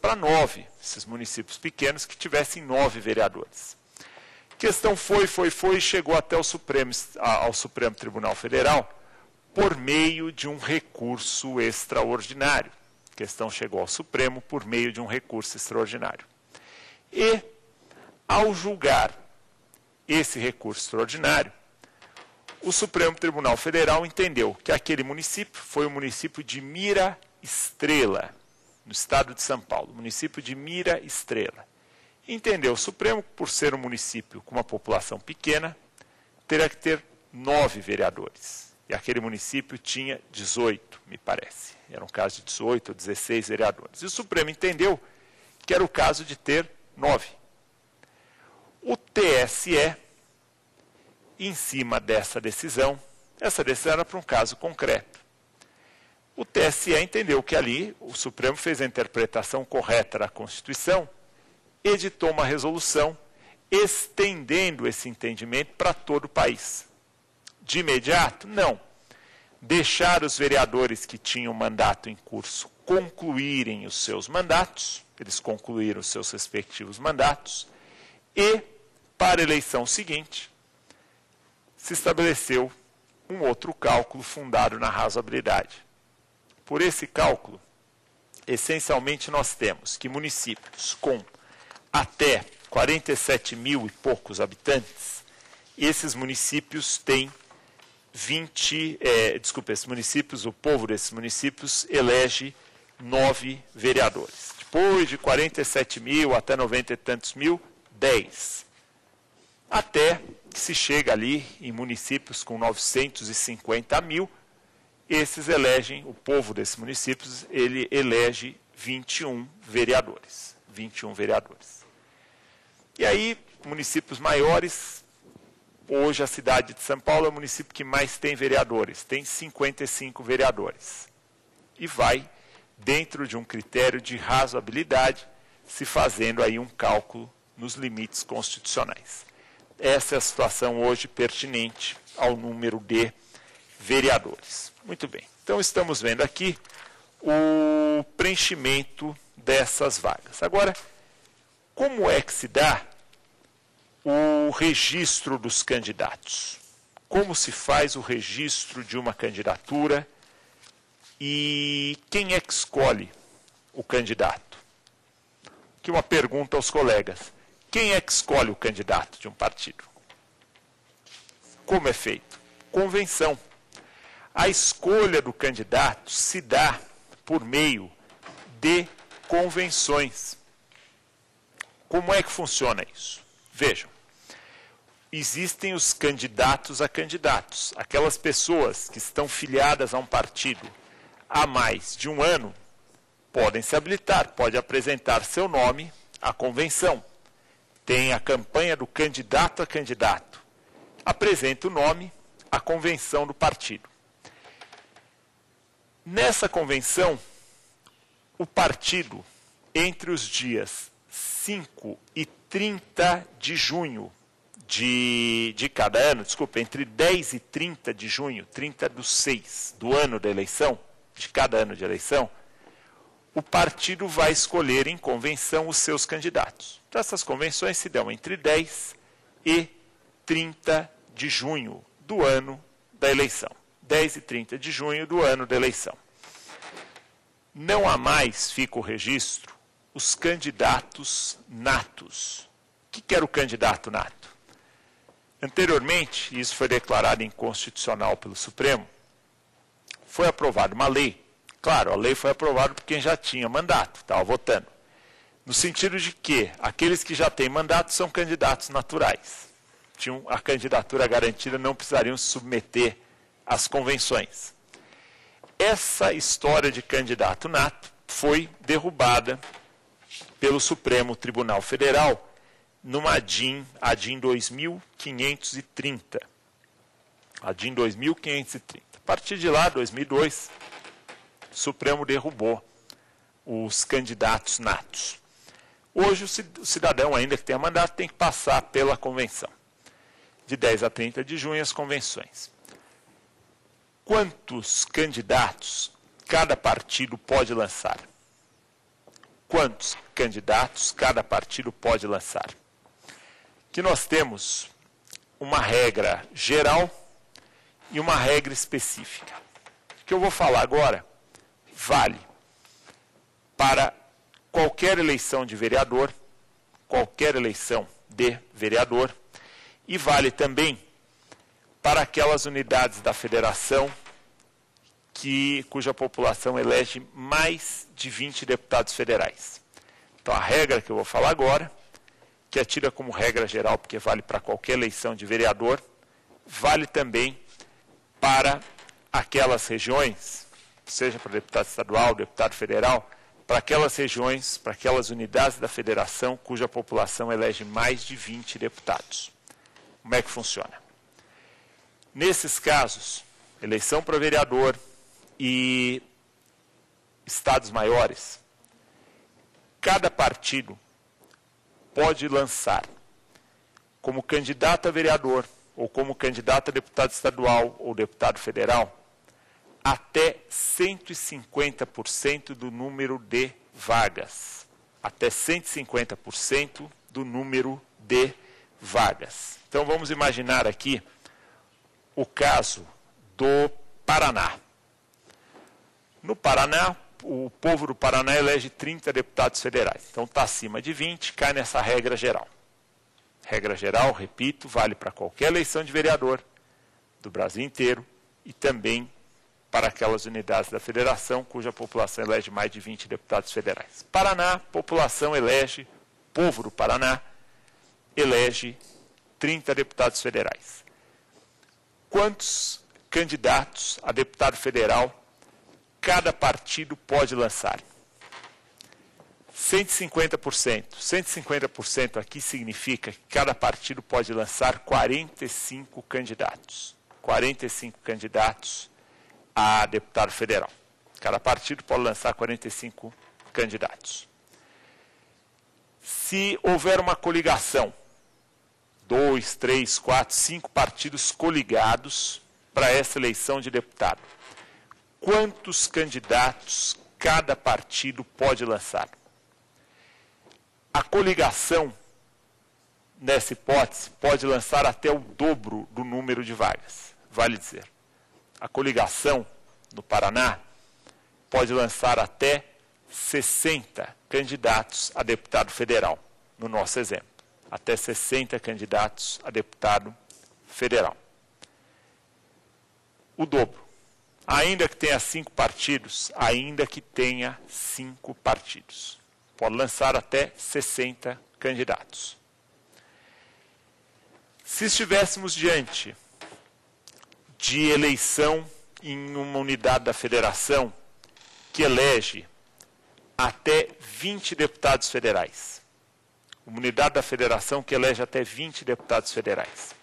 para 9, esses municípios pequenos que tivessem 9 vereadores. A questão foi e chegou até ao Supremo Tribunal Federal por meio de um recurso extraordinário. A questão chegou ao Supremo por meio de um recurso extraordinário. E, ao julgar esse recurso extraordinário, o Supremo Tribunal Federal entendeu que aquele município foi o município de Mira Estrela, no estado de São Paulo, município de Mira Estrela. Entendeu o Supremo, por ser um município com uma população pequena, teria que ter 9 vereadores. E aquele município tinha 18, me parece. Era um caso de 18 ou 16 vereadores. E o Supremo entendeu que era o caso de ter 9. O TSE, em cima dessa decisão, essa decisão era para um caso concreto. O TSE entendeu que ali o Supremo fez a interpretação correta da Constituição, editou uma resolução estendendo esse entendimento para todo o país. De imediato, não. Deixar os vereadores que tinham mandato em curso concluírem os seus mandatos, eles concluíram os seus respectivos mandatos, e, para a eleição seguinte, se estabeleceu um outro cálculo fundado na razoabilidade. Por esse cálculo, essencialmente nós temos que municípios com até 47 mil e poucos habitantes, esses municípios têm o povo desses municípios elege 9 vereadores. Depois de 47 mil até 90 e tantos mil, 10. Até que se chega ali em municípios com 950 mil, esses elegem, o povo desses municípios, ele elege 21 vereadores. 21 vereadores. E aí, municípios maiores, hoje a cidade de São Paulo é o município que mais tem vereadores, tem 55 vereadores. E vai, dentro de um critério de razoabilidade, se fazendo aí um cálculo nos limites constitucionais. Essa é a situação hoje pertinente ao número de vereadores. Muito bem. Então, estamos vendo aqui o preenchimento dessas vagas. Agora, como é que se dá o registro dos candidatos? Como se faz o registro de uma candidatura e quem é que escolhe o candidato? Aqui uma pergunta aos colegas. Quem é que escolhe o candidato de um partido? Como é feito? Convenção. A escolha do candidato se dá por meio de convenções. Como é que funciona isso? Vejam, existem os candidatos a candidatos. Aquelas pessoas que estão filiadas a um partido há mais de um ano podem se habilitar, pode apresentar seu nome à convenção. Tem a campanha do candidato a candidato. Apresenta o nome à convenção do partido. Nessa convenção, o partido, entre os dias 5 e 30 de junho de cada ano, entre 10 e 30 de junho, 30/6 do ano da eleição, de cada ano de eleição, o partido vai escolher em convenção os seus candidatos. Então, essas convenções se dão entre 10 e 30 de junho do ano da eleição. 10 e 30 de junho do ano da eleição. Não há mais, fica o registro, os candidatos natos. O que era o candidato nato? Anteriormente, isso foi declarado inconstitucional pelo Supremo, foi aprovada uma lei. Claro, a lei foi aprovada por quem já tinha mandato, estava votando. No sentido de que aqueles que já têm mandato são candidatos naturais. Tinham a candidatura garantida, não precisariam se submeter às convenções. Essa história de candidato nato foi derrubada pelo Supremo Tribunal Federal numa ADIM 2530. ADIM 2530. A partir de lá, 2002, o Supremo derrubou os candidatos natos. Hoje, o cidadão, ainda que tenha mandato, tem que passar pela convenção. De 10 a 30 de junho, as convenções. Quantos candidatos cada partido pode lançar? quantos candidatos cada partido pode lançar. Aqui nós temos uma regra geral e uma regra específica. O que eu vou falar agora vale para qualquer eleição de vereador, qualquer eleição de vereador, e vale também para aquelas unidades da federação cuja população elege mais de 20 deputados federais. Então, a regra que eu vou falar agora, que é tida como regra geral, porque vale para qualquer eleição de vereador, vale também para aquelas regiões, seja para deputado estadual, deputado federal, para aquelas regiões, para aquelas unidades da federação cuja população elege mais de 20 deputados. Como é que funciona? Nesses casos, eleição para vereador e estados maiores, cada partido pode lançar como candidato a vereador ou como candidato a deputado estadual ou deputado federal até 150% do número de vagas. Até 150% do número de vagas. Então vamos imaginar aqui o caso do Paraná. No Paraná, o povo do Paraná elege 30 deputados federais. Então está acima de 20, cai nessa regra geral. Regra geral, repito, vale para qualquer eleição de vereador do Brasil inteiro e também para aquelas unidades da federação cuja população elege mais de 20 deputados federais. Paraná, população elege, povo do Paraná, elege 30 deputados federais. Quantos candidatos a deputado federal cada partido pode lançar? 150%. 150% aqui significa que cada partido pode lançar 45 candidatos. 45 candidatos a deputado federal. Cada partido pode lançar 45 candidatos. Se houver uma coligação, 2, 3, 4, 5 partidos coligados para essa eleição de deputado, quantos candidatos cada partido pode lançar? A coligação, nessa hipótese, pode lançar até o dobro do número de vagas. Vale dizer, a coligação no Paraná pode lançar até 60 candidatos a deputado federal, no nosso exemplo. Até 60 candidatos a deputado federal. O dobro. Ainda que tenha 5 partidos, ainda que tenha 5 partidos. Pode lançar até 60 candidatos. Se estivéssemos diante de eleição em uma unidade da federação que elege até 20 deputados federais, uma unidade da federação que elege até 20 deputados federais.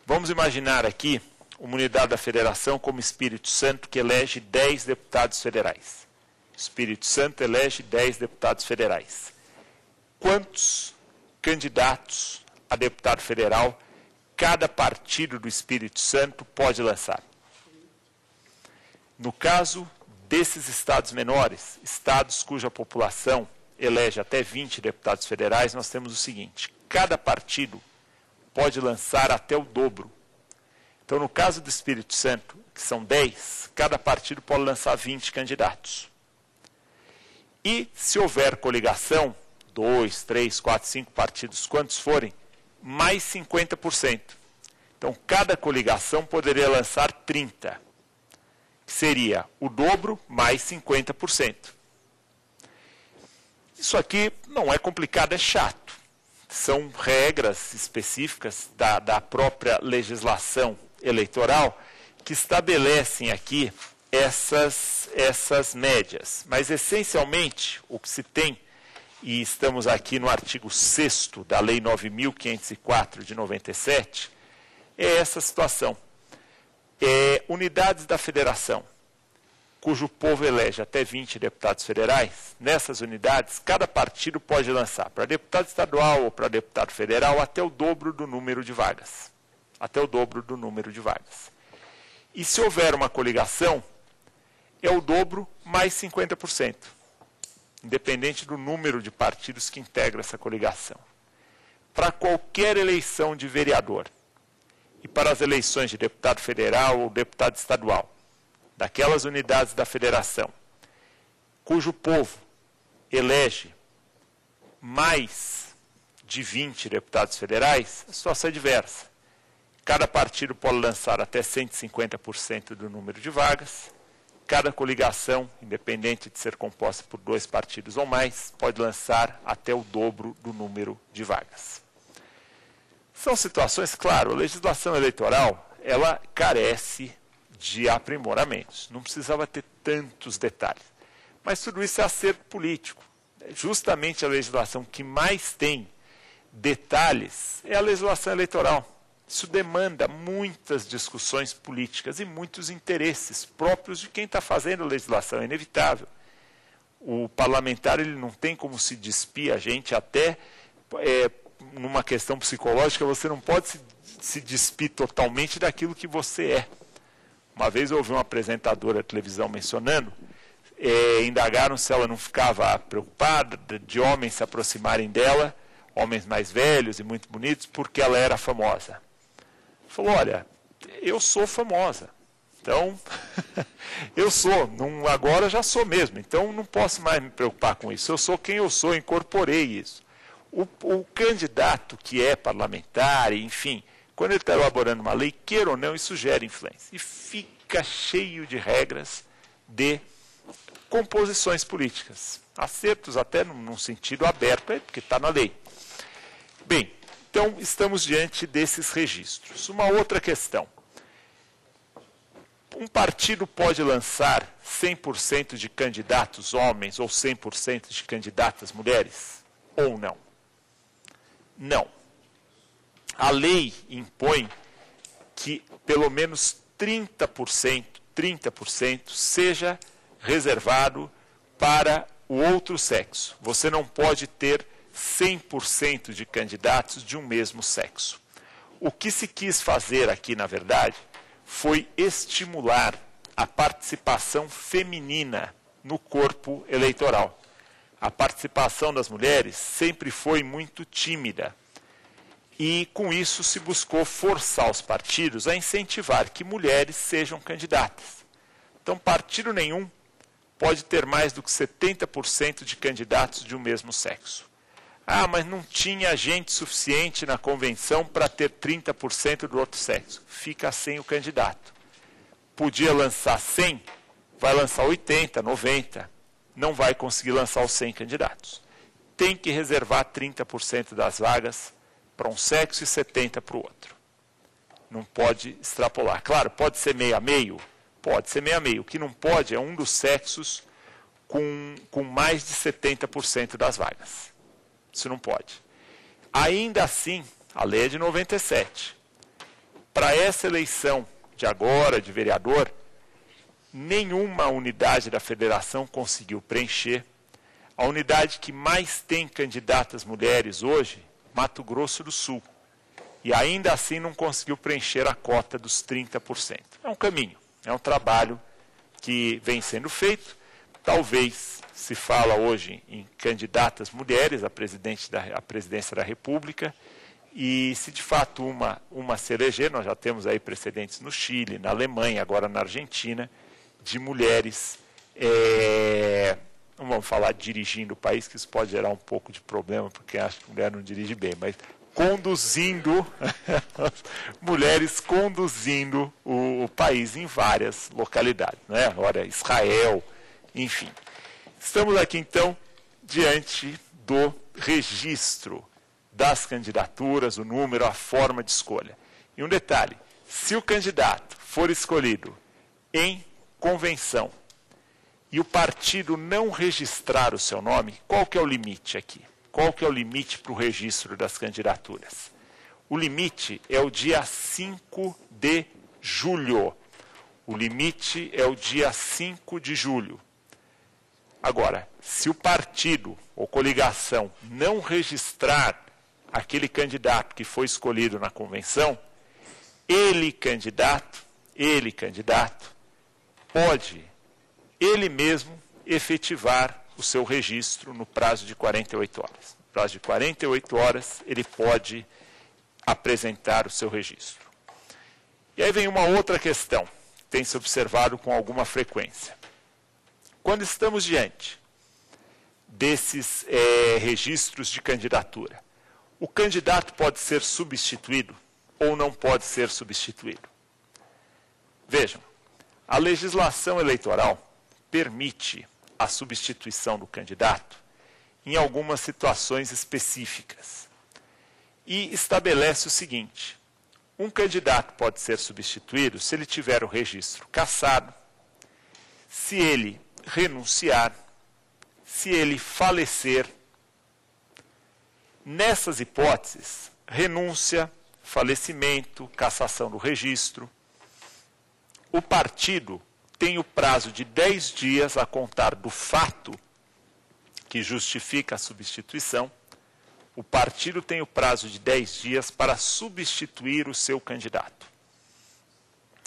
Vamos imaginar aqui uma unidade da federação como Espírito Santo, que elege 10 deputados federais. Espírito Santo elege 10 deputados federais. Quantos candidatos a deputado federal cada partido do Espírito Santo pode lançar? No caso desses estados menores, estados cuja população elege até 20 deputados federais, nós temos o seguinte: cada partido pode lançar até o dobro. Então, no caso do Espírito Santo, que são 10, cada partido pode lançar 20 candidatos. E, se houver coligação, 2, 3, 4, 5 partidos, quantos forem, mais 50%. Então, cada coligação poderia lançar 30, que seria o dobro mais 50%. Isso aqui não é complicado, é chato. São regras específicas da própria legislação eleitoral que estabelecem aqui essas médias. Mas, essencialmente, o que se tem, e estamos aqui no artigo 6º da Lei 9.504 de 97, é essa situação. Unidades da federação, cujo povo elege até 20 deputados federais, nessas unidades, cada partido pode lançar para deputado estadual ou para deputado federal até o dobro do número de vagas. Até o dobro do número de vagas. E se houver uma coligação, é o dobro mais 50%. independente do número de partidos que integram essa coligação. Para qualquer eleição de vereador e para as eleições de deputado federal ou deputado estadual, daquelas unidades da federação, cujo povo elege mais de 20 deputados federais, a situação é diversa. Cada partido pode lançar até 150% do número de vagas. Cada coligação, independente de ser composta por 2 partidos ou mais, pode lançar até o dobro do número de vagas. São situações, claro, a legislação eleitoral, ela carece de aprimoramentos. Não precisava ter tantos detalhes. Mas tudo isso é acerto político. Justamente a legislação que mais tem detalhes é a legislação eleitoral. Isso demanda muitas discussões políticas e muitos interesses próprios de quem está fazendo a legislação. É inevitável. O parlamentar ele não tem como se despir a gente, até numa questão psicológica, você não pode se despir totalmente daquilo que você é. Uma vez eu ouvi uma apresentadora de televisão mencionando, indagaram se ela não ficava preocupada de homens se aproximarem dela, homens mais velhos e muito bonitos, porque ela era famosa. Falou, olha, eu sou famosa, então, eu sou, agora já sou mesmo, então não posso mais me preocupar com isso, eu sou quem eu sou, incorporei isso. O candidato que é parlamentar, enfim, quando ele está elaborando uma lei, queira ou não, isso gera influência. E fica cheio de regras de composições políticas, acertos até num sentido aberto, porque está na lei. Bem, então estamos diante desses registros. Uma outra questão. Um partido pode lançar 100% de candidatos homens ou 100% de candidatas mulheres? Ou não? Não. A lei impõe que pelo menos 30% seja reservado para o outro sexo. Você não pode ter 100% de candidatos de um mesmo sexo. O que se quis fazer aqui, na verdade, foi estimular a participação feminina no corpo eleitoral. A participação das mulheres sempre foi muito tímida. E, com isso, se buscou forçar os partidos a incentivar que mulheres sejam candidatas. Então, partido nenhum pode ter mais do que 70% de candidatos de um mesmo sexo. Ah, mas não tinha gente suficiente na convenção para ter 30% do outro sexo. Fica sem o candidato. Podia lançar 100, vai lançar 80, 90. Não vai conseguir lançar os 100 candidatos. Tem que reservar 30% das vagas para um sexo e 70% para o outro. Não pode extrapolar. Claro, pode ser meio a meio? Pode ser meio a meio. O que não pode é um dos sexos com mais de 70% das vagas. Isso não pode. Ainda assim, a lei é de 97. Para essa eleição de agora, de vereador, nenhuma unidade da federação conseguiu preencher. A unidade que mais tem candidatas mulheres hoje, Mato Grosso do Sul. E ainda assim não conseguiu preencher a cota dos 30%. É um caminho, é um trabalho que vem sendo feito. Talvez se fala hoje em candidatas mulheres à presidência da República, e se de fato uma se eleger, nós já temos aí precedentes no Chile, na Alemanha, agora na Argentina, de mulheres, não vamos falar dirigindo o país, que isso pode gerar um pouco de problema, porque acho que a mulher não dirige bem, mas conduzindo, mulheres conduzindo o país em várias localidades, né? Agora Israel, enfim. Estamos aqui, então, diante do registro das candidaturas, o número, a forma de escolha. E um detalhe, se o candidato for escolhido em convenção e o partido não registrar o seu nome, qual que é o limite aqui? Qual que é o limite para o registro das candidaturas? O limite é o dia 5 de julho. O limite é o dia 5 de julho. Agora, se o partido ou coligação não registrar aquele candidato que foi escolhido na convenção, ele candidato, pode ele mesmo efetivar o seu registro no prazo de 48 horas. No prazo de 48 horas, ele pode apresentar o seu registro. E aí vem uma outra questão, que tem se observado com alguma frequência. Quando estamos diante desses registros de candidatura, o candidato pode ser substituído ou não pode ser substituído? Vejam, a legislação eleitoral permite a substituição do candidato em algumas situações específicas e estabelece o seguinte: um candidato pode ser substituído se ele tiver o registro cassado, se ele renunciar, se ele falecer. Nessas hipóteses, renúncia, falecimento, cassação do registro, o partido tem o prazo de 10 dias a contar do fato que justifica a substituição. O partido tem o prazo de 10 dias para substituir o seu candidato.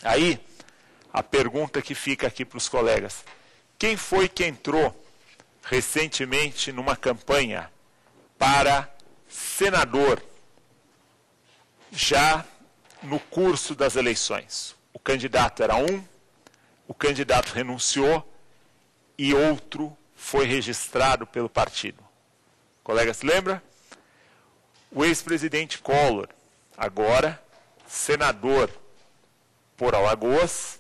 Aí, a pergunta que fica aqui para os colegas: quem foi que entrou recentemente numa campanha para senador, já no curso das eleições? O candidato era um, o candidato renunciou e outro foi registrado pelo partido. Colegas, se lembra? O ex-presidente Collor, agora senador por Alagoas,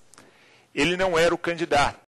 ele não era o candidato.